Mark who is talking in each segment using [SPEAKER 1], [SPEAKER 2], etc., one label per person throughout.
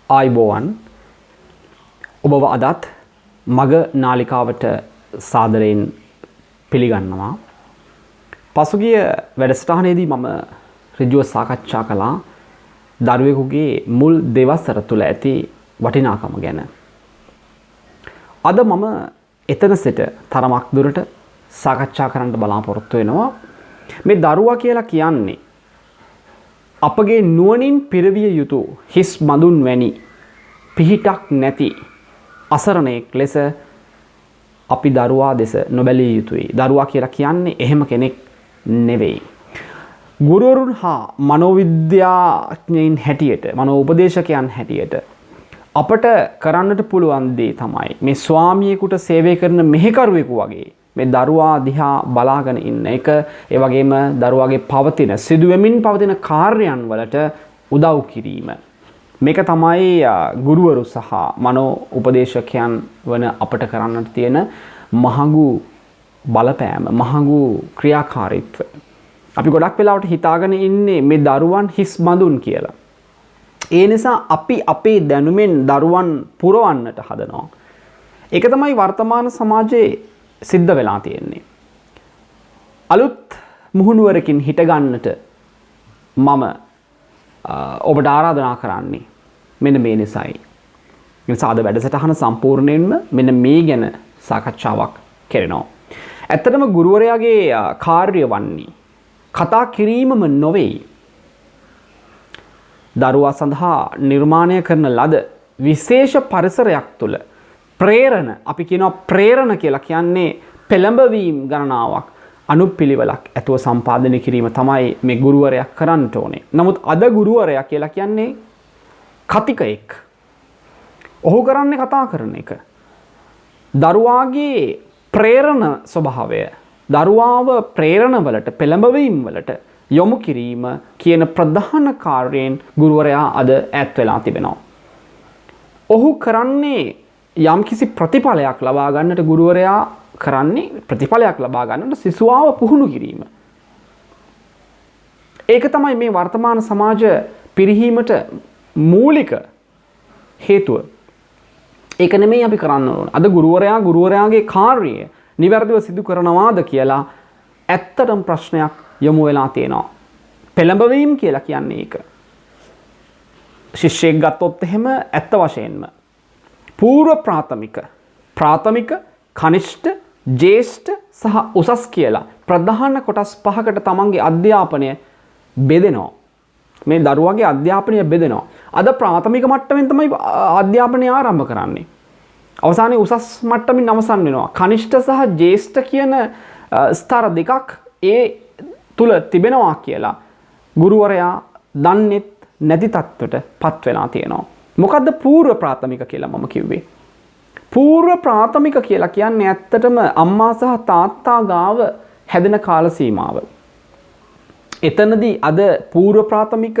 [SPEAKER 1] ආයිබෝවන් ඔබව අදත් මග නාලිකාවට සාදරයෙන් පිළිගන්නවා. පසුගිය වැඩසටහනේදී මම ඍජුව සාකච්ඡා කළා දරුවෙකුගේ මුල් දෙවසර තුල ඇති වටිනාකම ගැන. අද මම එතන සිට තරමක් දුරට සාකච්ඡා කරන්න බලාපොරොත්තු වෙනවා. මේ දරුවා කියලා කියන්නේ අපගේ නුවණින් පිරවිය යුතු හිස් මඳුන් වැනි පිහිටක් නැති අසරණෙක් ලෙස අපි දරුවා දෙස නොබැලිය යුතුයි. දරුවා කියලා කියන්නේ එහෙම කෙනෙක් නෙවෙයි. ගුරුවරුන් හා මනෝවිද්‍යාඥයින් හැටියට, මනෝපදේශකයන් හැටියට අපට කරන්නට පුළුවන් දේ තමයි මේ ස්වාමියෙකුට සේවය කරන මෙහෙකරුවෙකු වගේ මේ දරුවා දිහා බලාගෙන ඉන්න එක. ඒ වගේම දරුවාගේ පවතින සිදුවෙමින් පවතින කාර්යයන් වලට උදව් කිරීම. මේක තමයි ගුරුවරු සහ මනෝ උපදේශකයන් වන අපට කරන්නට තියෙන මහඟු බලපෑම, මහඟු ක්‍රියාකාරීත්වය. අපි ගොඩක් වෙලාවට හිතාගෙන ඉන්නේ මේ දරුවන් හිස් බඳුන් කියලා. ඒ නිසා අපි අපේ දැනුමෙන් දරුවන් පුරවන්නට හදනවා. ඒක තමයි වර්තමාන සමාජයේ සිද්ධ වෙලා තියෙන්නේ. අලුත් මුහුණුවරකින් හිට ගන්නට මම ඔබට ආරාධනා කරන්නේ මෙන්න මේ නිසායි. නිසා අද වැඩසටහන සම්පූර්ණයෙන්ම මෙන්න මේ ගැන සාකච්ඡාවක් කරනවා. ඇත්තටම ගුරුවරයාගේ කාර්ය වන්නේ කතා කිරීමම නොවේ. දරුවා සඳහා නිර්මාණය කරන ලද විශේෂ පරිසරයක් තුළ ප්‍රේරණ, අපි කියනවා ප්‍රේරණ කියලා කියන්නේ පෙළඹවීම් ගණනාවක් අනුපිළිවෙලක් ඇතුව සම්පාදනය කිරීම තමයි මේ ගුරුවරයා කරන්න ඕනේ. නමුත් අද ගුරුවරයා කියලා කියන්නේ කතිකයෙක්. ඔහු කරන්නේ කතා කරන එක. දරුවාගේ ප්‍රේරණ ස්වභාවය, දරුවාව ප්‍රේරණ වලට, පෙළඹවීම් වලට යොමු කිරීම කියන ප්‍රධාන කාර්යයෙන් ගුරුවරයා අද ඈත් වෙලා තිබෙනවා. ඔහු කරන්නේ යම්කිසි ප්‍රතිඵලයක් ලබා ගන්නට ගුරුවරයා කරන්නේ ප්‍රතිඵලයක් ලබා ගන්නට සිසුවාව පුහුණු කිරීම. ඒක තමයි මේ වර්තමාන සමාජ පිරිහීමට මූලික හේතුව. ඒක නෙමෙයි අපි කරන්න ඕන. අද ගුරුවරයාගේ කාර්යය නිවැරදිව සිදු කරනවාද කියලා ඇත්තටම ප්‍රශ්නයක් යොමු වෙලා තියෙනවා. පෙළඹවීම කියලා කියන්නේ ඒක. ශිෂ්‍යයෙක් ගත්තොත් එහෙම ඇත්ත වශයෙන්ම පූර්ව ප්‍රාථමික, කනිෂ්ඨ, ජ්‍යෙෂ්ඨ සහ උසස් කියලා ප්‍රධාන කොටස් පහකට තමන්ගේ අධ්‍යාපනය බෙදෙනවා. මේ දරුවාගේ අධ්‍යාපනය බෙදෙනවා. අද ප්‍රාථමික මට්ටමින් තමයි අධ්‍යාපනය ආරම්භ කරන්නේ. අවසානයේ උසස් මට්ටමින් අවසන් වෙනවා. කනිෂ්ඨ සහ ජ්‍යෙෂ්ඨ කියන ස්තර දෙකක් ඒ තුල තිබෙනවා කියලා ගුරුවරයා දන්නේත් නැති තත්ත්වයට පත් වෙලා තියෙනවා. මොකද්ද පූර්ව ප්‍රාථමික කියලා මම කිව්වේ? පූර්ව ප්‍රාථමික කියලා කියන්නේ ඇත්තටම අම්මා සහ තාත්තා ගාව හැදෙන කාල සීමාව. එතනදී අද පූර්ව ප්‍රාථමික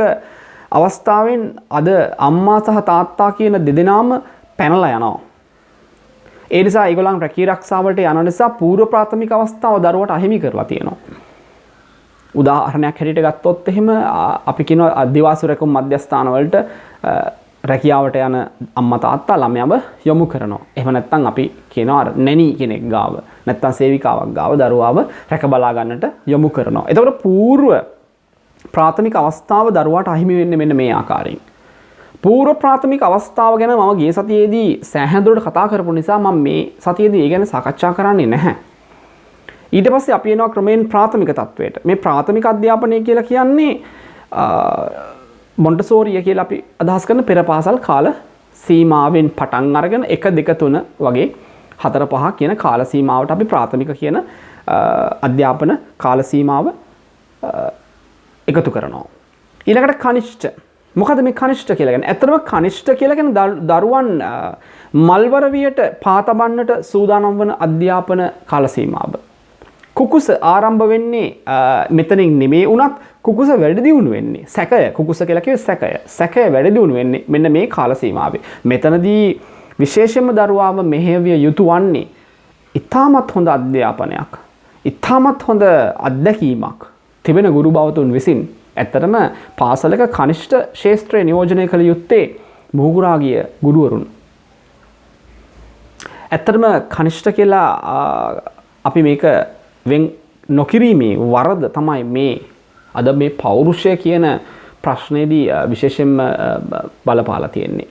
[SPEAKER 1] අවස්ථාවෙන් අද අම්මා සහ තාත්තා කියන දෙදෙනාම පැනලා යනවා. ඒ නිසා ඒගොල්ලන් රැකී ආරක්ෂාවට යන නිසා පූර්ව ප්‍රාථමික අවස්ථාව දරුවට අහිමි කරලා තියෙනවා. උදාහරණයක් හැටියට ගත්තොත් එහෙම අපි කියන අධිවාසුරකම් මධ්‍යස්ථාන වලට රැකියාවට යන අම්මා තාත්තා ළමයාව යොමු කරනවා. එහෙම නැත්නම් අපි කියනවා නැනි කෙනෙක් ගාව, නැත්නම් සේවිකාවක් ගාව දරුවාව රැක බලා ගන්නට යොමු කරනවා. එතකොට පූර්ව ප්‍රාථමික අවස්ථාව දරුවාට අහිමි වෙන්නේ මෙන්න මේ ආකාරයෙන්. පූර්ව ප්‍රාථමික අවස්ථාව ගැන මම ගිය සතියේදී සෑහෙන දුරට කතා කරපු නිසා මම මේ සතියේදී ඒ ගැන සාකච්ඡා කරන්නේ නැහැ. ඊට පස්සේ අපි එනවා ක්‍රමයෙන් ප්‍රාථමික තත්වයට. මේ ප්‍රාථමික අධ්‍යාපනය කියලා කියන්නේ මොන්ටසෝරිය කියලා අපි අදහස් කරන පෙර පාසල් කාල සීමාවෙන් පටන් අරගෙන 1 2 3 වගේ 4 5 කියන කාල සීමාවට අපි ප්‍රාථමික කියන අධ්‍යාපන කාල සීමාව එකතු කරනවා. ඊළඟට කනිෂ්ඨ. මොකද මේ කනිෂ්ඨ කියලා කියන්නේ? ඇත්තටම කනිෂ්ඨ කියලා කියන්නේ දරුවන් මල්වරවියට පාතබන්නට සූදානම් වන අධ්‍යාපන කාල සීමාව. කුකුස ආරම්භ වෙන්නේ මෙතනින් නෙමේ වුණත් කුකුස වැඩි දියුණු වෙන්නේ සැකය. කුකුස කියලා කිව්වේ සැකය වැඩි දියුණු වෙන්නේ මෙන්න මේ කාල සීමාවේ. මෙතනදී විශේෂයෙන්ම දරුවාව මෙහෙවිය යුතු වන්නේ ඉතාමත් හොඳ අධ්‍යාපනයක්, ඉතාමත් හොඳ අත්දැකීමක් තිබෙන ගුරු භවතුන් විසින් ඇත්තටම පාසලක කනිෂ්ඨ ශාස්ත්‍රය නියෝජනය කළ යුත්තේ මුහුකුරා ගිය ගුරුවරුන්. ඇත්තටම කනිෂ්ඨ කියලා අපි මේක වෙන් නොකිරීමේ වරද තමයි මේ අද මේ පෞරුෂය කියන ප්‍රශ්නේදී විශේෂයෙන්ම බලපාලා තියෙන්නේ.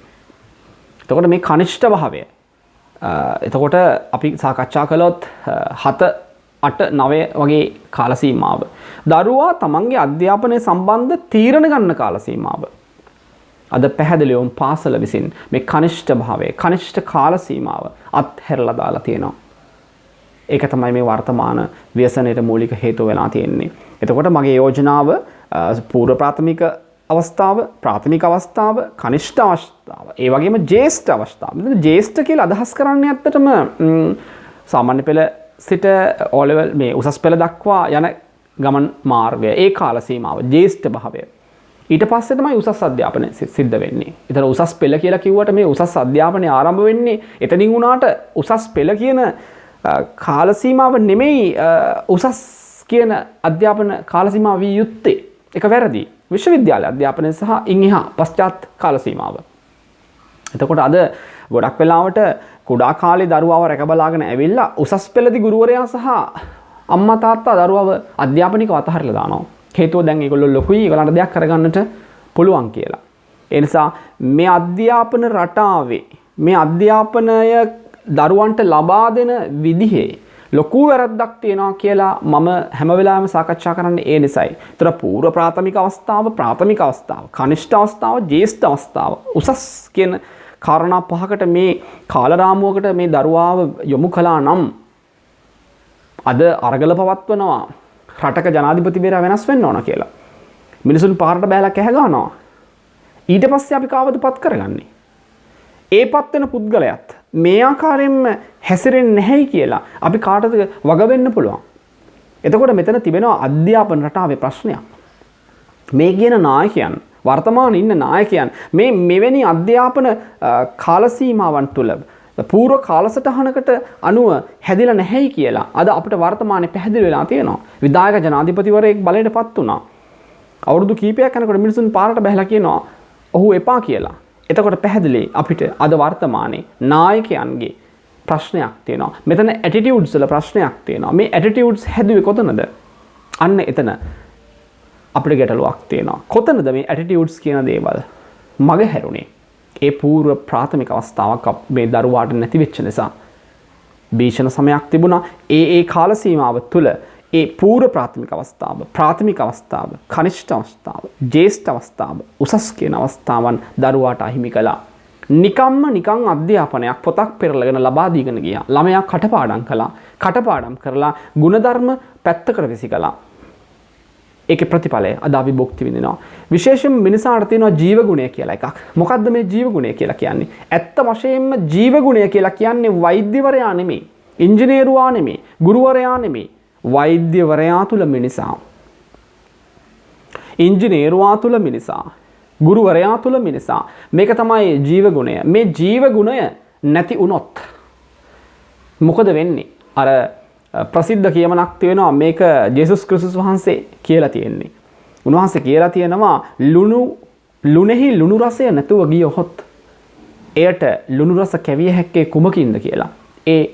[SPEAKER 1] එතකොට මේ කනිෂ්ඨ භාවය එතකොට අපි සාකච්ඡා කළොත් 7 8 9 වගේ කාල සීමාව. දරුවා තමන්ගේ අධ්‍යාපනය සම්බන්ධ තීරණ ගන්න කාල සීමාව. අද පැහැදිලිවම පාසල විසින් මේ කනිෂ්ඨ භාවය, කනිෂ්ඨ කාල සීමාව අත්හැරලා දාලා තියෙනවා. ඒක තමයි මේ වර්තමාන ව්‍යසනයේ මූලික හේතුව වෙලා තියෙන්නේ. එතකොට මගේ යෝජනාව පූර්ව ප්‍රාථමික අවස්ථාව, ප්‍රාථමික අවස්ථාව, කනිෂ්ඨ අවස්ථාව, ඒ වගේම ජ්‍යෙෂ්ඨ අවස්ථාව. මෙතන ජ්‍යෙෂ්ඨ කියලා අදහස් කරන්නේ ඇත්තටම සාමාන්‍ය පෙළ සිට O level මේ උසස් පෙළ දක්වා යන ගමන් මාර්ගය. ඒ කාල සීමාව ජ්‍යෙෂ්ඨ භාවය. ඊට පස්සේ තමයි උසස් අධ්‍යාපනය සිද්ධ වෙන්නේ. ඒතර උසස් පෙළ කියලා කිව්වට මේ උසස් අධ්‍යාපනය ආරම්භ වෙන්නේ එතනින් වුණාට උසස් පෙළ කියන කාල සීමාව නෙමෙයි උසස් කියන අධ්‍යාපන කාල සීමාව විය යුත්තේ. ඒක වැරදි. විශ්වවිද්‍යාල අධ්‍යාපනය සහ ඉන් එහා පශ්චාත් කාල සීමාව. එතකොට අද ගොඩක් වෙලාවට කුඩා කාලේ දරුවාව රැකබලාගෙන ඇවිල්ලා උසස් පෙළදී ගුරුවරයා සහ අම්මා තාත්තා දරුවව අධ්‍යාපනිකව අතහැරලා දානවා. හේතුව දැන් ඒගොල්ලෝ ලොකුයි, ඒගොල්ලන්ට දෙයක් කරගන්නට පුළුවන් කියලා. ඒ නිසා මේ අධ්‍යාපන රටාවේ මේ අධ්‍යාපනය දරුවන්ට ලබා දෙන විදිහේ ලොකු වැරද්දක් තියෙනවා කියලා මම හැම වෙලාවෙම සාකච්ඡා කරන්නේ ඒ නිසයි. ඒතර පූර්ව ප්‍රාථමික අවස්ථාව, ප්‍රාථමික අවස්ථාව, කනිෂ්ඨ අවස්ථාව, ජ්‍යෙෂ්ඨ අවස්ථාව, උසස් කියන කාරණා පහකට මේ කාලරාමුවකට මේ දරුවාව යොමු කළා නම් අද අරගල පවත්වනවා රටක ජනාධිපතිවරයා වෙනස් වෙන්න ඕන කියලා. මිනිසුන් පාරට බෑලා කැහ ගන්නවා. ඊට පස්සේ අපි කාවද පත් කරගන්නේ? ඒ පත් වෙන පුද්ගලයාත් මේ ආකාරයෙන්ම හැසිරෙන්නේ නැහැයි කියලා අපි කාටද වග වෙන්න පුළුවන්. එතකොට මෙතන තිබෙනවා අධ්‍යාපන රටාවේ ප්‍රශ්නයක්. මේ කියන නායකයන්, වර්තමානයේ ඉන්න නායකයන් මේ මෙවැනි අධ්‍යාපන කාල සීමාවන් තුළ පූර්ව කාලසටහනකට අනුව හැදිලා නැහැයි කියලා අද අපිට වර්තමානයේ පැහැදිලි වෙලා තියෙනවා. විධායක ජනාධිපතිවරයෙක් බලයටපත් වුණා. අවුරුදු කීපයක් යනකොට මිනිසුන් පාරට බැහැලා කියනවා ඔහු එපා කියලා. එතකොට පැහැදිලි අපිට අද වර්තමානයේ නායකයන්ගේ ප්‍රශ්නයක් තියෙනවා. මෙතන ඇටිටියුඩ්ස් වල ප්‍රශ්නයක් තියෙනවා. මේ ඇටිටියුඩ්ස් හැදුවේ කොතනද? අන්න එතන අපිට ගැටලුවක් තියෙනවා. කොතනද මේ ඇටිටියුඩ්ස් කියන දේවල් මග හැරුණේ? ඒ පූර්ව ප්‍රාථමික අවස්ථාවක් මේ දරුවාට නැති වෙච්ච නිසා භීෂණ සමයක් තිබුණා. ඒ කාල සීමාව තුළ ඒ පූර්ව ප්‍රාථමික අවස්ථාව, ප්‍රාථමික අවස්ථාව, කනිෂ්ඨ අවස්ථාව, ජ්‍යෙෂ්ඨ අවස්ථාව, උසස් කියන අවස්ථාවන් දරුවාට අහිමි කළා. නිකන් අධ්‍යාපනයක් පොතක් පෙරලගෙන ලබා දීගෙන ගියා. ළමයා කටපාඩම් කළා. කටපාඩම් කරලා ಗುಣධර්ම පැත්තකට විසි කළා. ඒකේ ප්‍රතිඵලය අද අපි භුක්ති විඳිනවා. විශේෂයෙන් මිනිසාට තියෙනවා ජීව ගුණය කියලා එකක්. මොකද්ද මේ ජීව ගුණය කියලා කියන්නේ? ඇත්ත වශයෙන්ම ජීව ගුණය කියලා කියන්නේ වෛද්‍යවරයා නෙමෙයි, ඉංජිනේරුවා නෙමෙයි, ගුරුවරයා නෙමෙයි. වෛද්‍යවරයා තුල මිනිසා, ඉංජිනේරුවා තුල මිනිසා, ගුරුවරයා තුල මිනිසා. මේක තමයි ජීව ගුණය. මේ ජීව ගුණය නැති වුණොත් මොකද වෙන්නේ? අර ප්‍රසිද්ධ කියමනක් තියෙනවා මේක ජේසුස් ක්‍රිස්තුස් වහන්සේ කියලා තියෙන්නේ. උන්වහන්සේ කියලා තියෙනවා ලුණෙහි ලුණු රසය නැතුව ගියොත් එයට ලුණු රස කැවිය හැක්කේ කුමකින්ද කියලා. ඒ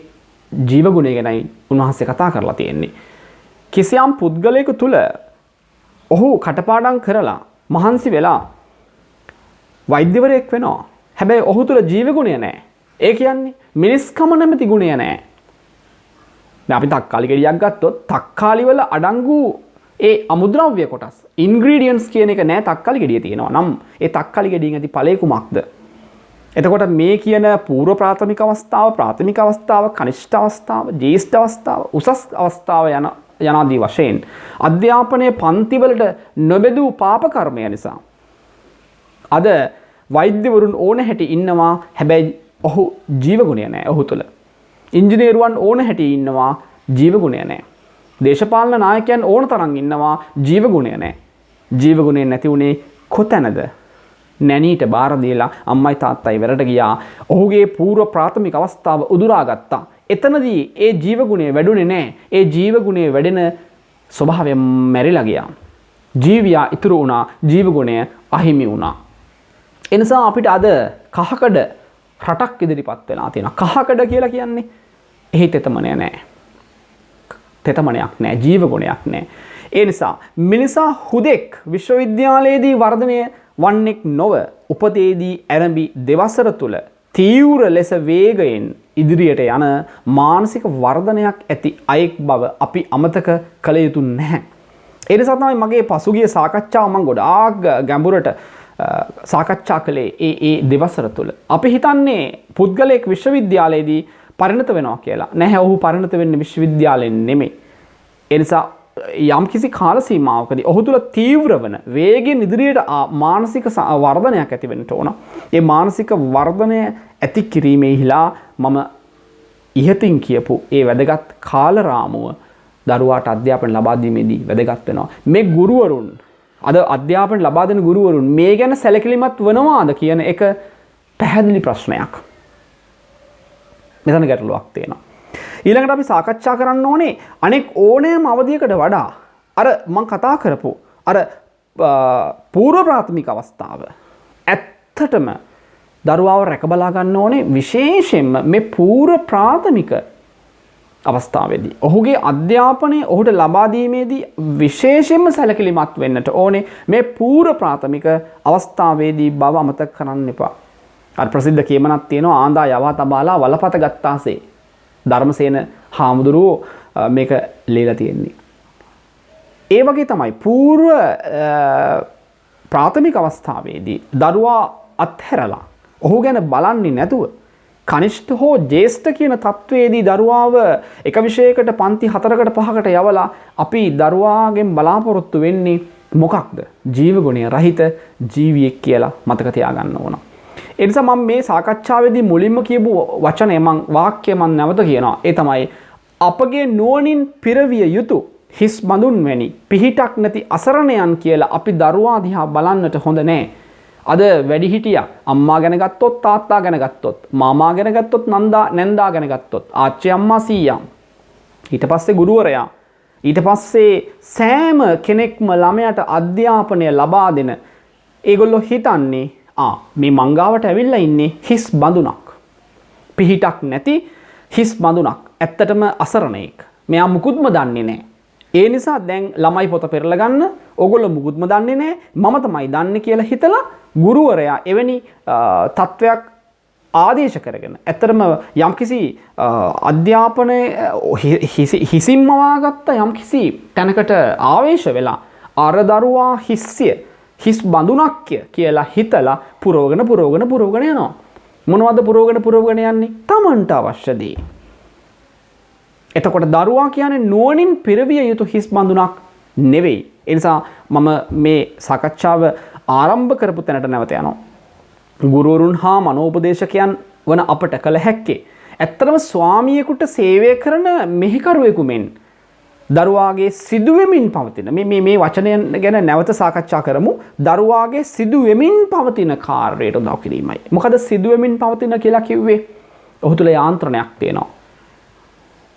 [SPEAKER 1] ජීව ගුණය ගැනයි උන්වහන්සේ කතා කරලා තියෙන්නේ. කිසියම් පුද්ගලයෙකු තුල ඔහු කටපාඩම් කරලා මහන්සි වෙලා වෛද්‍යවරයෙක් වෙනවා. හැබැයි ඔහු තුල ජීව ගුණය නැහැ. ඒ කියන්නේ මිනිස්කම නැමැති ගුණය නැහැ. අපි තක්කාලි ගෙඩියක් ගත්තොත් තක්කාලි වල අඩංගු ඒ අමුද්‍රව්‍ය කොටස් ඉන්ග්‍රීඩියන්ට්ස් කියන එක නෑ තක්කාලි ගෙඩිය තියෙනවා නම් ඒ තක්කාලි ගෙඩියෙන් ඇති ඵලය කුමක්ද? එතකොට මේ කියන පූර්ව ප්‍රාථමික අවස්ථාව, ප්‍රාථමික අවස්ථාව, කනිෂ්ඨ අවස්ථාව, ජ්‍යෙෂ්ඨ අවස්ථාව, උසස් අවස්ථාව යනාදී වශයෙන් අධ්‍යාපනයේ පන්තිවලට නොබෙදූ පාප කර්මය නිසා අද වෛද්‍යවරුන් ඕන හැටි ඉන්නවා. හැබැයි ඔහු ජීව ගුණය නෑ ඔහු තුල. ඉංජිනේරුවන් ඕන හැටි ඉන්නවා, ජීව ගුණය නැහැ. දේශපාලන නායකයන් ඕන තරම් ඉන්නවා, ජීව ගුණය නැහැ. ජීව ගුණය නැති උනේ කොතැනද? නැනීට බාර දීලා අම්මයි තාත්තයි වෙරට ගියා. ඔහුගේ පූර්ව ප්‍රාථමික අවස්ථාව උදුරා ගත්තා. එතනදී ඒ ජීව ගුණය වැඩුණේ නැහැ. ඒ ජීව ගුණය වැඩෙන ස්වභාවය මැරිලා ගියා. ජීවියා ඉතුරු වුණා, ජීව ගුණය අහිමි වුණා. ඒ නිසා අපිට අද කහකඩ රටක් ඉදිරිපත් වෙලා තියෙනවා. කහකඩ කියලා කියන්නේ එහි තෙතමනය නැහැ. තෙතමනයක් නැහැ, ජීව ගුණයක් නැහැ. ඒ නිසා මිනිසා හුදෙක් විශ්වවිද්‍යාලයේදී වර්ධනය වන්නෙක් නොව උපතේදී ආරම්භි දෙවසර තුල තීව්‍ර ලෙස වේගයෙන් ඉදිරියට යන මානසික වර්ධනයක් ඇති අයෙක් බව අපි අමතක කළ යුතු නැහැ. ඒ නිසා තමයි මගේ පසුගිය සාකච්ඡාව මම ගොඩාක් ගැඹුරට සාකච්ඡා කළේ ඒ දෙවසර තුල. අපි හිතන්නේ පුද්ගලයෙක් විශ්වවිද්‍යාලයේදී පරිණත වෙනවා කියලා. නැහැ, ඔහු පරිණත වෙන්නේ විශ්වවිද්‍යාලයෙන් නෙමෙයි. ඒ නිසා යම්කිසි කාල සීමාවකදී ඔහු තුල තීව්‍ර වන වේගයෙන් ඉදිරියට මානසික වර්ධනයක් ඇති වෙන්න ඕන. ඒ මානසික වර්ධනය ඇති කිරීමේහිලා මම ඉහතින් කියපු ඒ වැදගත් කාල රාමුව දරුවාට අධ්‍යාපන ලබා දීමේදී වැදගත් වෙනවා. මේ ගුරුවරුන් අද අධ්‍යාපන ලබා දෙන ගුරුවරුන් මේ ගැන සැලකිලිමත් වනවාද කියන එක පැහැදිලි ප්‍රශ්නයක්. මෙතන ගැටලුවක් තියෙනවා. ඊළඟට අපි සාකච්ඡා කරන්න ඕනේ අනෙක් ඕනෑම අවධියකට වඩා අර මම කතා කරපු අර පූර්ව ප්‍රාථමික අවස්ථාව ඇත්තටම දරුවාව රැක බලා ගන්න ඕනේ විශේෂයෙන්ම මේ පූර්ව ප්‍රාථමික අවස්ථාවේදී. ඔහුගේ අධ්‍යාපනය ඔහුට ලබා දීමේදී විශේෂයෙන්ම සැලකිලිමත් වෙන්නට ඕනේ මේ පූර්ව ප්‍රාථමික අවස්ථාවේදී බව අමතක කරන්න එපා. අර ප්‍රසිද්ධ කියමනක් තියෙනවා ආන්දා යවා තබාලා වලපත ගත්තාසේ. ධර්මසේන හාමුදුරුවෝ මේක ලියලා තියෙන්නේ. ඒ වගේ තමයි පූර්ව ප්‍රාථමික අවස්ථාවේදී දරුවා අත්හැරලා ඔහු ගැන බලන්නේ නැතුව කනිෂ්ඨ හෝ ජේෂ්ඨ කියන තත්වයේදී දරුවාව එක විෂයකට පන්ති 4කට 5කට යවලා අපි දරුවාගෙන් බලාපොරොත්තු වෙන්නේ මොකක්ද? ජීවගුණය රහිත ජීවියෙක් කියලා මතක තියාගන්න ඕන. ඒ නිසා මම මේ සාකච්ඡාවේදී මුලින්ම කියපු වචනය වාක්‍යය මම නැවත කියනවා. ඒ තමයි අපගේ නුවණින් පිරවිය යුතු හිස් බඳුන් වැනි පිහිටක් නැති අසරණයන් කියලා අපි දරුවා දිහා බලන්නට හොඳ නැහැ. අද වැඩිහිටියා අම්මා ගැන ගත්තොත් තාත්තා ගැන ගත්තොත් මාමා ගැන ගත්තොත් නැන්දා ගැන ගත්තොත් ආච්චි අම්මා සීයා ඊට පස්සේ ගුරුවරයා ඊට පස්සේ සෑම කෙනෙක්ම ළමයට අධ්‍යාපනය ලබා දෙන ඒගොල්ලෝ හිතන්නේ මේ මංගාවට ඇවිල්ලා ඉන්නේ හිස් බඳුනක්. පිහිටක් නැති හිස් බඳුනක්. ඇත්තටම අසරණෙක්. මෙයා මුකුත්ම දන්නේ නැහැ. ඒ නිසා දැන් ළමයි පොත පෙරලා ගන්න ඕගොල්ලෝ මුකුත්ම දන්නේ නැහැ. මම තමයි දන්නේ කියලා හිතලා ගුරුවරයා එවැනි තත්වයක් ආදේශ කරගෙන ඇත්තටම යම්කිසි අධ්‍යාපනයේ හිසින්ම වාගත්ත යම්කිසි තැනකට ආවේශ වෙලා අර දරුවා හිස් බඳුනක් කියලා හිතලා පුරවගෙන යනවා. මොනවද පුරවගෙන යන්නේ? Tamanට අවශ්‍ය දේ. එතකොට දරුවා කියන්නේ නුවණින් පිරවිය යුතු හිස් බඳුනක් නෙවෙයි. ඒ නිසා මම මේ සාකච්ඡාව ආරම්භ කරපු තැනට නැවත යනවා. ගුරුවරුන් හා මනෝපදේශකයන් වන අපට කළ හැක්කේ ඇත්තටම ස්වාමියෙකුට සේවය කරන මෙහෙකරුවෙකු මෙන් දරුවාගේ සිදුවෙමින් පවතින මේ වචනය ගැන නැවත සාකච්ඡා කරමු. දරුවාගේ සිදුවෙමින් පවතින කාර්යයට උදව් කිරීමයි. මොකද සිදුවෙමින් පවතින කියලා කිව්වේ? ඔහු තුල යාන්ත්‍රණයක් තියෙනවා.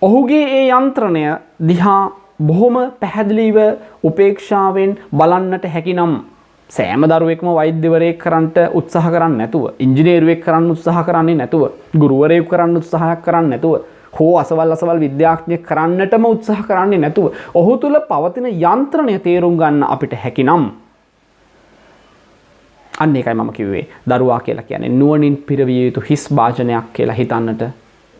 [SPEAKER 1] ඔහුගේ ඒ යන්ත්‍රණය දිහා බොහොම පැහැදිලිව උපේක්ෂාවෙන් බලන්නට හැකිනම් සෑම දරුවෙක්ම වෛද්‍යවරයෙක් කරන්නට උත්සාහ කරන්නේ නැතුව, ඉංජිනේරුවෙක් කරන්න උත්සාහ කරන්නේ නැතුව, ගුරුවරයෙක් කරන්න උත්සාහයක් කරන්නේ නැතුව, හෝ අසවල් විද්‍යාඥයෙක් කරන්නටම උත්සාහ කරන්නේ නැතුව ඔහු තුල පවතින යන්ත්‍රණය තේරුම් ගන්න අපිට හැකිනම් අන්න ඒකයි මම කිව්වේ දරුවා කියලා කියන්නේ නුවණින් පිරවිය යුතු හිස් භාජනයක් කියලා හිතන්නට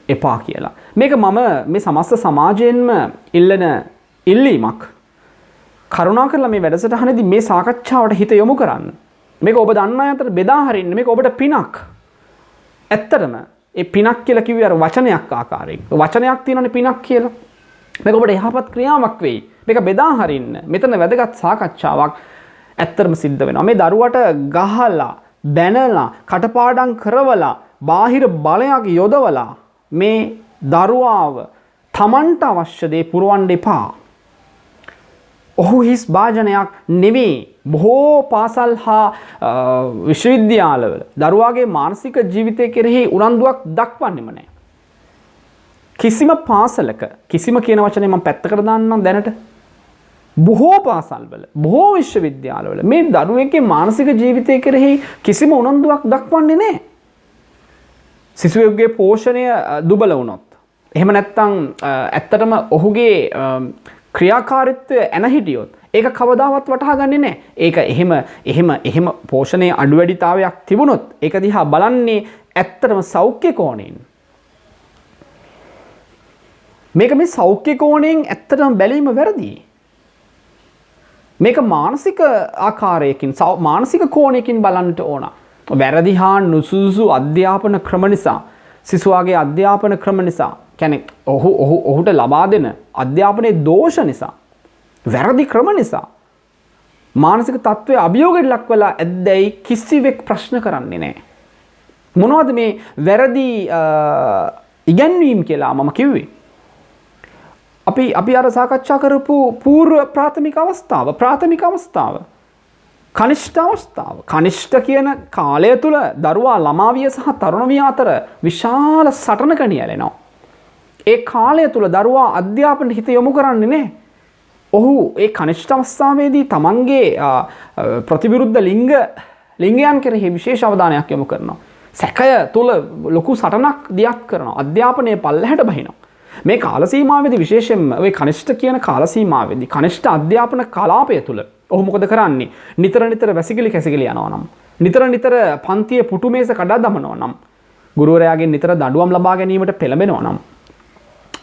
[SPEAKER 1] එපා කියලා. මේක මම මේ සමස්ත සමාජයෙන්ම ඉල්ලන ඉල්ලීමක්. කරුණා කරලා මේ වැඩසටහනේදී මේ සාකච්ඡාවට හිත යොමු කරන්න. මේක ඔබ දන්න අය අතර බෙදා හරින්න. මේක ඔබට පිනක්. ඇත්තටම ඒ පිනක් කියලා කිව්වේ අර වචනයක් ආකාරයෙන්. වචනයක් තියෙනනේ පිනක් කියලා. මේක ඔබට යහපත් ක්‍රියාවක් වෙයි. මේක බෙදා හරින්න. මෙතන වැදගත් සාකච්ඡාවක් ඇත්තටම සිද්ධ වෙනවා. මේ දරුවට ගහලා, බැනලා, කටපාඩම් කරවලා, බාහිර බලයක් යොදවලා මේ දරුවාව Tamanට අවශ්‍ය දේ පුරවන්න එපා. ඔහු හිස් භාජනයක් නෙවෙයි. බොහෝ පාසල් හා විශ්වවිද්‍යාලවල දරුවාගේ මානසික ජීවිතය කෙරෙහි උනන්දුවක් දක්වන්නෙම නැහැ. කිසිම පාසලක කිසිම කියන වචනේ මම පැත්තකට දාන්නම් දැනට. බොහෝ පාසල්වල බොහෝ විශ්වවිද්‍යාලවල මේ දරුවෙක්ගේ මානසික ජීවිතය කෙරෙහි කිසිම උනන්දුවක් දක්වන්නේ නැහැ. සිසුවෙකුගේ පෝෂණය දුබල වුණොත් එහෙම නැත්නම් ඇත්තටම ඔහුගේ ක්‍රියාකාරීත්වය එන හිටියොත් ඒක කවදාවත් වටහා ගන්නේ නැහැ. ඒක එහෙම පෝෂණයේ අඩු වැඩිතාවයක් තිබුණොත් ඒක දිහා බලන්නේ ඇත්තටම සෞඛ්‍ය කෝණයෙන්. මේක මේ සෞඛ්‍ය කෝණයෙන් ඇත්තටම බැලීම වැරදි. මේක මානසික ආකාරයකින් මානසික කෝණයකින් බලන්නට ඕන. වැරදි හා නුසුසුසු අධ්‍යාපන ක්‍රම නිසා සිසුවාගේ අධ්‍යාපන ක්‍රම නිසා කියන්නේ ඔහුට ලබා දෙන අධ්‍යාපනයේ දෝෂ නිසා වැරදි ක්‍රම නිසා මානසික තත්ත්වය අභියෝගයට ලක් වෙලා ඇද්දැයි කිසිවෙක් ප්‍රශ්න කරන්නේ නැහැ. මොනවද මේ වැරදි ඉගැන්වීම් කියලා මම කිව්වේ? අපි අර සාකච්ඡා කරපු පූර්ව ප්‍රාථමික අවස්ථාව කනිෂ්ඨ අවස්ථාව කනිෂ්ඨ කියන කාලය තුල දරුවා ළමාවිය සහ තරුණවිය අතර විශාල සටනක නියැලෙනවා. ඒ කාලය තුල දරුවා අධ්‍යාපනයට හිත යොමු කරන්නේ නැහැ. ඔහු ඒ කනිෂ්ඨ අවස්ථාවේදී තමන්ගේ ප්‍රතිවිරුද්ධ ලිංගයන් කෙරෙහි විශේෂ අවධානයක් යොමු කරනවා. සැකය තුල ලොකු සටනක් දියත් කරනවා. අධ්‍යාපනයේ පල්ලෙහාට බහිනවා. මේ කාල සීමාවේදී විශේෂයෙන්ම ওই කනිෂ්ඨ කියන කාල සීමාවේදී කනිෂ්ඨ අධ්‍යාපන කලාපය තුල ඔහු මොකද කරන්නේ? නිතර වැසිකිලි කැසිකිලි යනවා නම් නිතර පන්තියේ පුටු මේස කඩා දමනවා නම් ගුරුවරයාගෙන් නිතර දඬුවම් ලබා ගැනීමට පෙළඹෙනවා නම්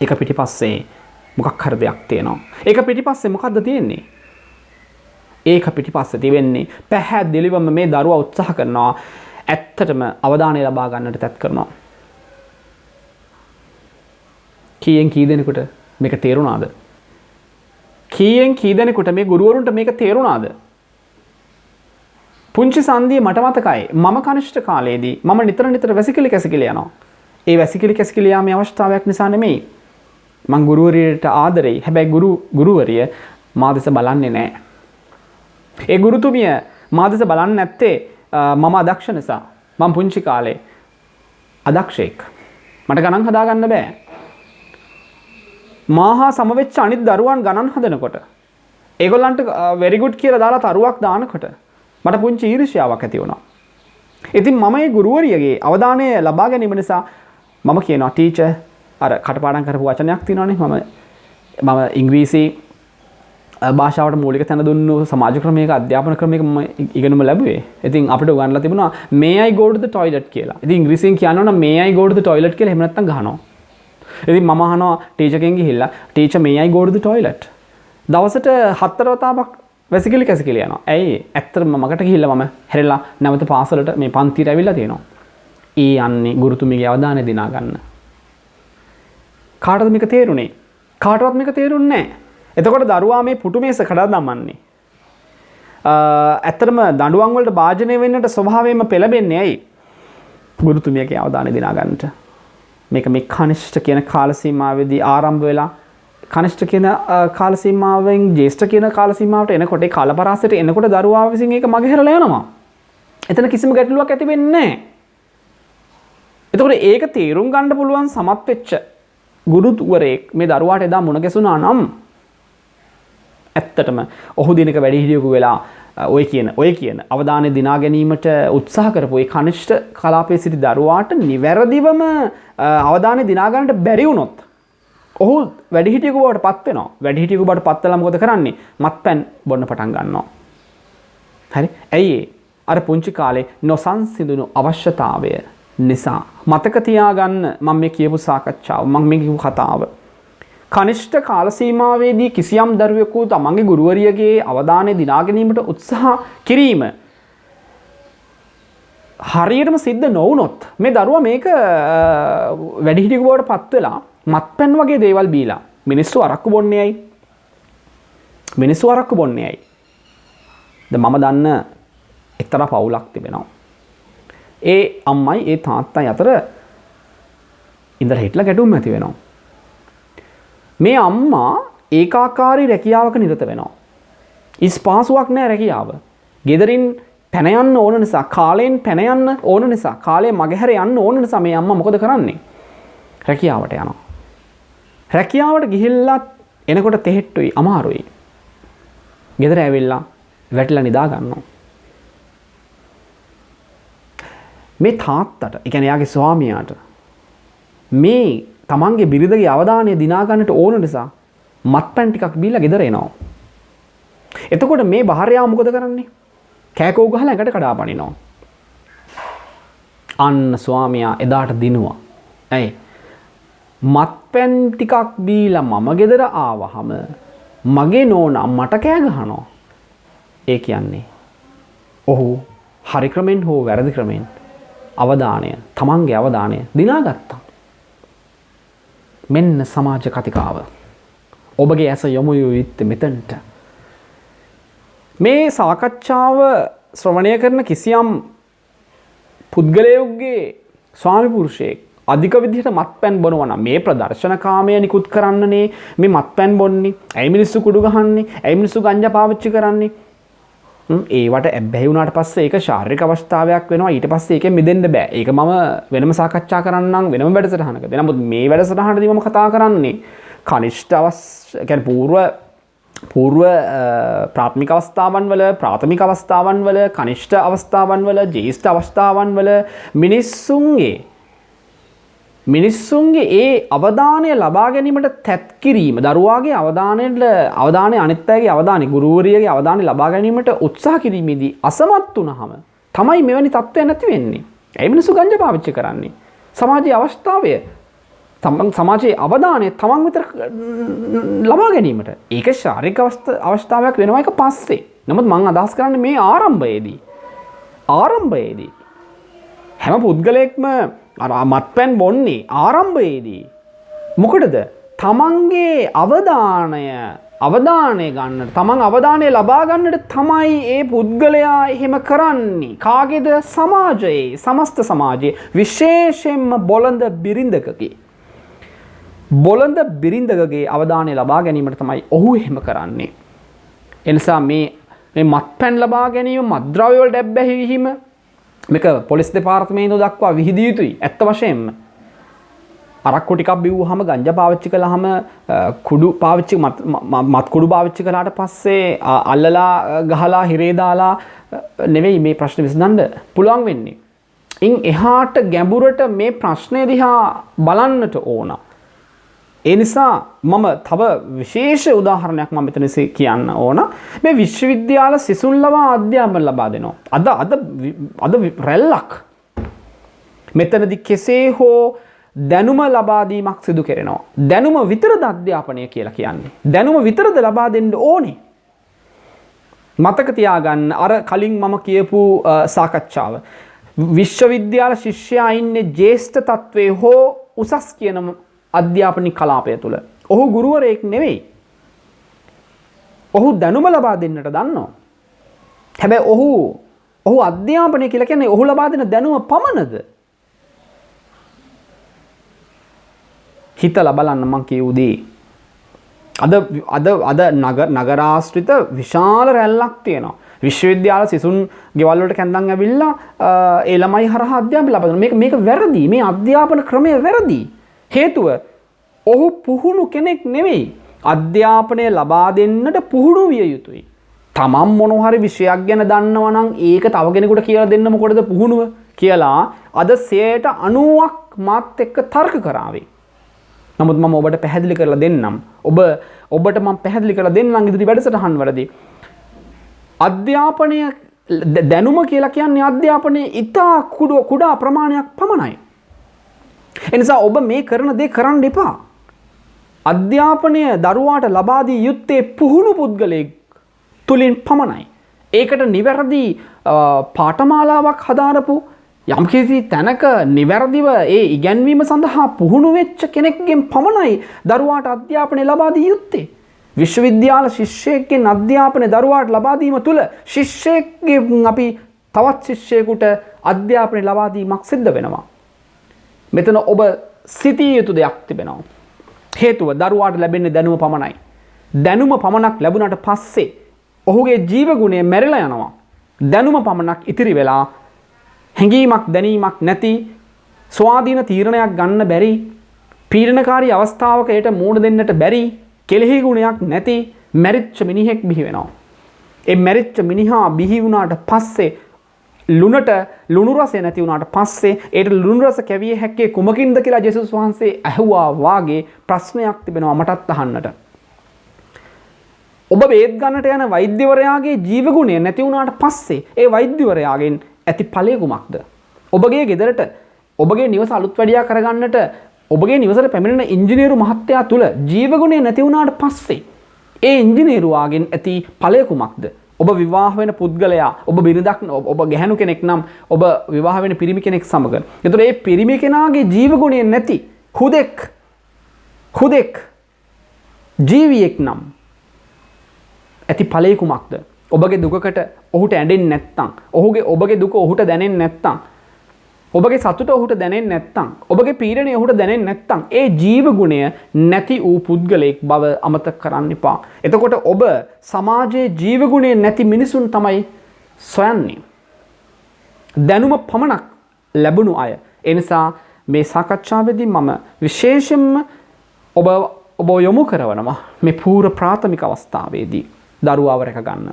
[SPEAKER 1] ඒක පිටිපස්සේ මොකක් හරි දෙයක් තියෙනවා. ඒක පිටිපස්සේ මොකද්ද තියෙන්නේ? ඒක පිටිපස්සේ තියෙන්නේ පැහැදිලිවම මේ දරුවා උත්සාහ කරනවා ඇත්තටම අවධානය ලබා ගන්නට තත් කරනවා. කීයෙන් කී දෙනෙකුට මේක තේරුණාද? කීයෙන් කී දෙනෙකුට මේ ගුරුවරුන්ට මේක තේරුණාද? පුංචි සංදියේ මට මතකයි මම කනිෂ්ඨ කාලේදී මම නිතර වැසිකිලි කැසිකිලි යනවා. ඒ වැසිකිලි කැසිකිලි යාමේ අවස්ථාවක් නිසා නෙමෙයි. මං ගුරුවරියට ආදරෙයි. හැබැයි ගුරුවරිය මා දෙස බලන්නේ නැහැ. ඒ ගුරුතුමිය මා දෙස බලන්නේ නැත්තේ මම අදක්ෂ නිසා. මම පුංචි කාලේ අදක්ෂෙක්. මට ගණන් හදා ගන්න බෑ. මාහා සමවෙච්ච අනිත් දරුවන් ගණන් හදනකොට ඒගොල්ලන්ට very good කියලා දාලා තරුවක් දානකොට මට පුංචි ඊර්ෂ්‍යාවක් ඇති වුණා. ඉතින් මම ඒ ගුරුවරියගේ අවධානය ලබා ගැනීම නිසා මම කියනවා ටීචර් අර කටපාඩම් කරපු වචනයක් තියෙනවානේ මම ඉංග්‍රීසි භාෂාවට මූලික තැන දුන්නු සමාජ ක්‍රමයක අධ්‍යාපන ක්‍රමයක මම ඉගෙනුම ලැබුවේ. ඉතින් අපිට උගන්වලා තිබුණා may I go to the toilet කියලා. ඉතින් ඉංග්‍රීසියෙන් කියනවා නම් may I go to the toilet කියලා එහෙම නැත්නම් ගහනවා. ඉතින් මම අහනවා ටීචර්ගෙන් ගිහිල්ලා teacher may I go to the toilet. දවසට 4 වතාවක් වැසිකිලි කැසිකිලි යනවා. ඇයි? ඇත්තටම මකට ගිහිල්ලා මම හැරෙලා නැවත පාසලට මේ පන්තියට ඇවිල්ලා තියෙනවා. ඒ යන්නේ ගුරුතුමියගේ අවධානය දිනා ගන්න. කාටද මේක තේරුනේ? කාටවත් මේක තේරුන්නේ නැහැ. එතකොට දරුවා මේ පුටු මේස කඩා දමන්නේ. ඇත්තටම දඬුවම් වලට භාජනය වෙන්නට ස්වභාවයෙන්ම පෙළඹෙන්නේ ඇයි? ගුරුතුමියගේ අවධානය දිනා ගන්නට. මේක මේ කනිෂ්ඨ කියන කාල සීමාවේදී ආරම්භ වෙලා කනිෂ්ඨ කියන කාල සීමාවෙන් ජේෂ්ඨ කියන කාල සීමාවට එනකොට ඒ කාලපරාසයට එනකොට දරුවා විසින් ඒක මගහැරලා යනවා. එතන කිසිම ගැටලුවක් ඇති වෙන්නේ නැහැ. එතකොට ඒක තීරුම් ගන්න පුළුවන් සමත් වෙච්ච ගුරුවරයෙක් මේ දරුවාට එදා මුණ ගැසුණා නම් ඇත්තටම ඔහු දිනක වැඩිහිටියෙකු වෙලා ඔය කියන අවධානය දිනා ගැනීමට උත්සාහ කරපු ඒ කනිෂ්ඨ කලාපයේ සිටි දරුවාට නිවැරදිවම අවධානය දිනා ගන්නට බැරි වුණොත් ඔහු වැඩිහිටියෙකු බවට පත් වෙනවා. වැඩිහිටියෙකු බවට පත් වෙලා මොකද කරන්නේ? මත්පැන් බොන්න පටන් ගන්නවා. හරි? ඇයි අර පුංචි කාලේ නොසන්සිඳුණු අවශ්‍යතාවය නිසා මතක තියාගන්න මම මේ කියපු සාකච්ඡාව මම මේ කියපු කතාව කනිෂ්ඨ කාල සීමාවේදී කිසියම් දරුවෙකු තමන්ගේ ගුරුවරියගේ අවධානය දිනා ගැනීමට උත්සාහ කිරීම හරියටම සිද්ධ නොවුනොත් මේ දරුවා මේක වැඩිහිටියෙකු බවට පත් වෙලා මත්පැන් වගේ දේවල් බීලා මිනිස්සු අරක්කු බොන්නේ ඇයි? මම දන්න එක්තරා පවුලක් තිබෙනවා. ඒ අම්මයි ඒ තාත්තයි අතර ඉඳලා හිටලා ගැටුම් ඇති වෙනවා. මේ අම්මා ඒකාකාරී රැකියාවක නිරත වෙනවා. ඉස්පාසුවක් නැහැ රැකියාව. ගෙදරින් පැන යන්න ඕන නිසා, කාලයෙන් පැන යන්න ඕන නිසා, කාලේ මගහැර යන්න ඕන නිසා මේ අම්මා මොකද කරන්නේ? රැකියාවට යනවා. රැකියාවට ගිහිල්ලා එනකොට තෙහෙට්ටුයි, අමාරුයි. ගෙදර ඇවිල්ලා වැටිලා නිදා ගන්නවා. මේ තාත්තට, ඒ කියන්නේ එයාගේ ස්වාමියාට මේ තමන්ගේ බිරිඳගේ අවධානය දිනා ගන්නට ඕන නිසා මත්පැන් ටිකක් බීලා ගෙදර එනවා. එතකොට මේ භාර්යාව මොකද කරන්නේ? කෑකෝ ගහලා එකට කඩා පනිනවා. අන්න ස්වාමියා එදාට දිනුවා. ඇයි? මත්පැන් ටිකක් බීලා මම ගෙදර ආවහම මගේ නෝනා මට කෑ ගහනවා. ඒ කියන්නේ ඔහු හරි ක්‍රමෙන් හෝ වැරදි ක්‍රමෙන් අවධානය, තමන්ගේ අවධානය දිනාගත්තා. මෙන්න සමාජ කතිකාව. ඔබගේ ඇස යොමු යුත්තේ මෙතනට. මේ සාකච්ඡාව ශ්‍රවණය කරන කිසියම් පුද්ගලයෙකුගේ ස්වාමි පුරුෂයෙක් අධික විදිහට මත්පැන් බොනවා නම් මේ ප්‍රදර්ශනකාමය නිකුත් කරන්නනේ මේ මත්පැන් බොන්නේ. ඇයි මිනිස්සු කුඩු ගහන්නේ? ඇයි මිනිස්සු ගංජා පාවිච්චි කරන්නේ? ඒවට ඇබ්බැහි වුණාට පස්සේ ඒක ශාරීරික අවස්ථාවක් වෙනවා. ඊට පස්සේ ඒකෙන් මිදෙන්න බෑ. ඒක මම වෙනම සාකච්ඡා කරන්නම් වෙනම වැඩසටහනක. නමුත් මේ වැඩසටහනදී මම කතා කරන්නේ කනිෂ්ඨ කියන්නේ పూర్ව ප්‍රාථමික අවස්ථාවන් වල, ප්‍රාථමික අවස්ථාවන් වල, කනිෂ්ඨ අවස්ථාවන් වල, ජ්‍යෙෂ්ඨ අවස්ථාවන් වල මිනිස්සුන්ගේ ඒ අවධානය ලබා ගැනීමට තැත් කිරීම, දරුවාගේ අවධානය අනිත් අයගේ අවධානය, ගුරුවරියගේ අවධානය ලබා ගැනීමට උත්සාහ කිරීමේදී අසමත් වුණාම තමයි මෙවැනි තත්ත්වයක් නැති වෙන්නේ. ඒ මිනිස්සු ගංජා පාවිච්චි කරන්නේ. සමාජීය අවස්ථාවය සමාජයේ අවධානය තමන් විතර ලබා ගැනීමට. ඒක ශාරීරික අවස්ථාවක් වෙනවා එක පස්සේ. නමුත් මම අදහස් කරන්නේ මේ ආරම්භයේදී හැම පුද්ගලයෙක්ම අර මත්පැන් බොන්නේ ආරම්භයේදී මොකටද? තමන්ගේ අවධානය ගන්නට, තමන් අවධානය ලබා ගන්නට තමයි ඒ පුද්ගලයා එහෙම කරන්නේ. කාගේද? සමාජයේ, සමස්ත සමාජයේ, විශේෂයෙන්ම බොළඳ බිරිඳකගේ අවධානය ලබා ගැනීමට තමයි ඔහු එහෙම කරන්නේ. එනිසා මේ මත්පැන් ලබා ගැනීම, මත්ද්‍රව්‍ය වලට ඇබ්බැහි වීම මේක පොලිස් දෙපාර්තමේන්තුව දක්වා විහිදිය යුතුයි. ඇත්ත වශයෙන්ම අරක්කු ටිකක් බිව්වහම, ගංජා පාවිච්චි කළාම, මත් කුඩු පාවිච්චි කළාට පස්සේ අල්ලලා ගහලා හිරේ දාලා නෙවෙයි මේ ප්‍රශ්නේ විසඳන්න පුළුවන් වෙන්නේ. ඉන් එහාට ගැඹුරට මේ ප්‍රශ්නේ දිහා බලන්නට ඕන. ඒ නිසා මම තව විශේෂ උදාහරණයක් මම මෙතන කියන්න ඕන. මේ විශ්වවිද්‍යාල සිසුන් ලවා අධ්‍යාපන ලබා දෙනවා. අද රැල්ලක් මෙතනදී කෙසේ හෝ දැනුම ලබා දීමක් සිදු කරනවා. දැනුම විතරද අධ්‍යාපනය කියලා කියන්නේ? දැනුම විතරද ලබා දෙන්න ඕනේ? මතක තියාගන්න අර කලින් මම කියපු සාකච්ඡාව. විශ්වවිද්‍යාල ශිෂ්‍යයා ඉන්නේ ජ්‍යෙෂ්ඨ තත්වයේ හෝ උසස් කියන අධ්‍යාපනික කලාපය තුළ. ඔහු ගුරුවරයෙක් නෙවෙයි. ඔහු දැනුම ලබා දෙන්නට දන්නවා. හැබැයි ඔහු අධ්‍යාපනය කියලා කියන්නේ ඔහු ලබා දෙන දැනුම පමණද? හිතලා බලන්න මං කියූ දේ. අද නගරාශ්‍රිත විශාල රැල්ලක් තියෙනවා. විශ්වවිද්‍යාල සිසුන් ගෙවල් වලට කැඳන් ඇවිල්ලා ඒ ළමයි හරහා අධ්‍යාපනය ලබා දෙනවා. මේක වැරදි. මේ අධ්‍යාපන ක්‍රමය වැරදි. හේතුව ඔහු පුහුණු කෙනෙක් නෙවෙයි. අධ්‍යාපනය ලබා දෙන්නට පුහුණු විය යුතුයි. තමන් මොන හරි විෂයක් ගැන දන්නවා නම් ඒක තව කෙනෙකුට කියලා දෙන්න මොකටද පුහුණුව කියලා අද 90%ක් මාත් එක්ක තර්ක කරාවේ. නමුත් මම ඔබට පැහැදිලි කරලා දෙන්නම්. ඔබට මම පැහැදිලි කරලා දෙන්නම් ඉදිරි වැඩසටහන් වලදී. අධ්‍යාපනය දැනුම කියලා කියන්නේ අධ්‍යාපනයේ ඉතා කුඩා ප්‍රමාණයක් පමණයි. එනිසා ඔබ මේ කරන දේ කරන්න එපා. අධ්‍යාපනය දරුවාට ලබා දී යුත්තේ පුහුණු පුද්ගලයෙක් තුලින් පමණයි. ඒකට නිවැරදි පාඨමාලාවක් හදාරපු යම්කිසි තැනක නිවැරදිව ඒ ඉගැන්වීම සඳහා පුහුණු වෙච්ච කෙනෙක්ගෙන් පමණයි දරුවාට අධ්‍යාපනය ලබා දී යුත්තේ. විශ්වවිද්‍යාල ශිෂ්‍යයෙක්ගෙන් අධ්‍යාපනය දරුවාට ලබා දීම තුළ ශිෂ්‍යයෙක්ගෙන් අපි තවත් ශිෂ්‍යයෙකුට අධ්‍යාපනය ලබා දීමක් සිද්ධ වෙනවා. මෙතන ඔබ සිතිය යුතු දෙයක් තිබෙනවා. හේතුව දරුවාට ලැබෙන්නේ දැනුම පමණයි. දැනුම පමණක් ලැබුණාට පස්සේ ඔහුගේ ජීව ගුණය මැරිලා යනවා. දැනුම පමණක් ඉතිරි වෙලා හැඟීමක් දැනීමක් නැති, ස්වාධීන තීරණයක් ගන්න බැරි, පීඩනකාරී අවස්ථාවක ඒට මූණ දෙන්නට බැරි, කෙලෙහි ගුණයක් නැති මැරිච්ච මිනිහෙක් බිහි වෙනවා. ඒ මැරිච්ච මිනිහා බිහි වුණාට පස්සේ ලුණට ලුණු රසය නැති වුණාට පස්සේ ඒට ලුණු රස කැවිය හැක්කේ කුමකින්ද කියලා ජේසුස් වහන්සේ ඇහුවා වාගේ ප්‍රශ්නයක් තිබෙනවා මටත් අහන්නට. ඔබ වේද ගන්නට යන වෛද්‍යවරයාගේ ජීවගුණය නැති වුණාට පස්සේ ඒ වෛද්‍යවරයාගෙන් ඇති ඵලය කුමක්ද? ඔබගේ ගෙදරට ඔබගේ නිවස අලුත් වැඩියා කරගන්නට ඔබගේ නිවසට පැමිණෙන ඉංජිනේරු මහත්තයා තුල ජීවගුණය නැති වුණාට පස්සේ ඒ ඉංජිනේරුවාගෙන් ඇති ඵලය කුමක්ද? ඔබ විවාහ වෙන පුද්ගලයා ඔබ බිරිඳක් ඔබ ගැහැණු කෙනෙක් නම් ඔබ විවාහ වෙන පිරිමි කෙනෙක් සමග. ඒතර ඒ පිරිමි කෙනාගේ ජීවගුණය නැති හුදෙක් ජීවියෙක් නම් ඇති ඵලය කුමක්ද? ඔබගේ දුකකට ඔහුට ඇඬෙන්නේ නැත්නම්, ඔබගේ දුක ඔහුට දැනෙන්නේ නැත්නම්, ඔබගේ සතුට ඔහුට දැනෙන්නේ නැත්නම්, ඔබගේ පීඩනය ඔහුට දැනෙන්නේ නැත්නම් ඒ ජීවගුණය නැති වූ පුද්ගලයෙක් බව අමතක කරන්න එපා. එතකොට ඔබ සමාජයේ ජීවගුණය නැති මිනිසුන් තමයි සොයන්නේ. දැනුම පමණක් ලැබුණු අය. ඒ නිසා මේ සාකච්ඡාවේදී මම විශේෂයෙන්ම ඔබ යොමු කරනවා මේ පූර්ව ප්‍රාථමික අවස්ථාවේදී දරුවාව රැක ගන්න.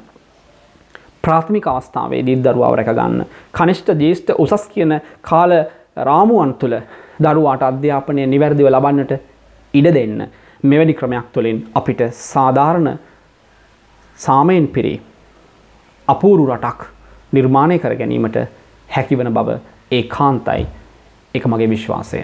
[SPEAKER 1] ප්‍රාථමික අවස්ථාවේදී දරුවාව රැක ගන්න. කනිෂ්ඨ ජ්‍යෙෂ්ඨ උසස් කියන කාල රාමුවන් තුල දරුවාට අධ්‍යාපනය නිවැරදිව ලබන්නට ඉඩ දෙන්න. මෙවැනි ක්‍රමයක් තුළින් අපිට සාධාරණ සාමයෙන් පිරි අපූර්ව රටක් නිර්මාණය කර ගැනීමට හැකිවන බව ඒකාන්තයි. ඒක මගේ විශ්වාසය.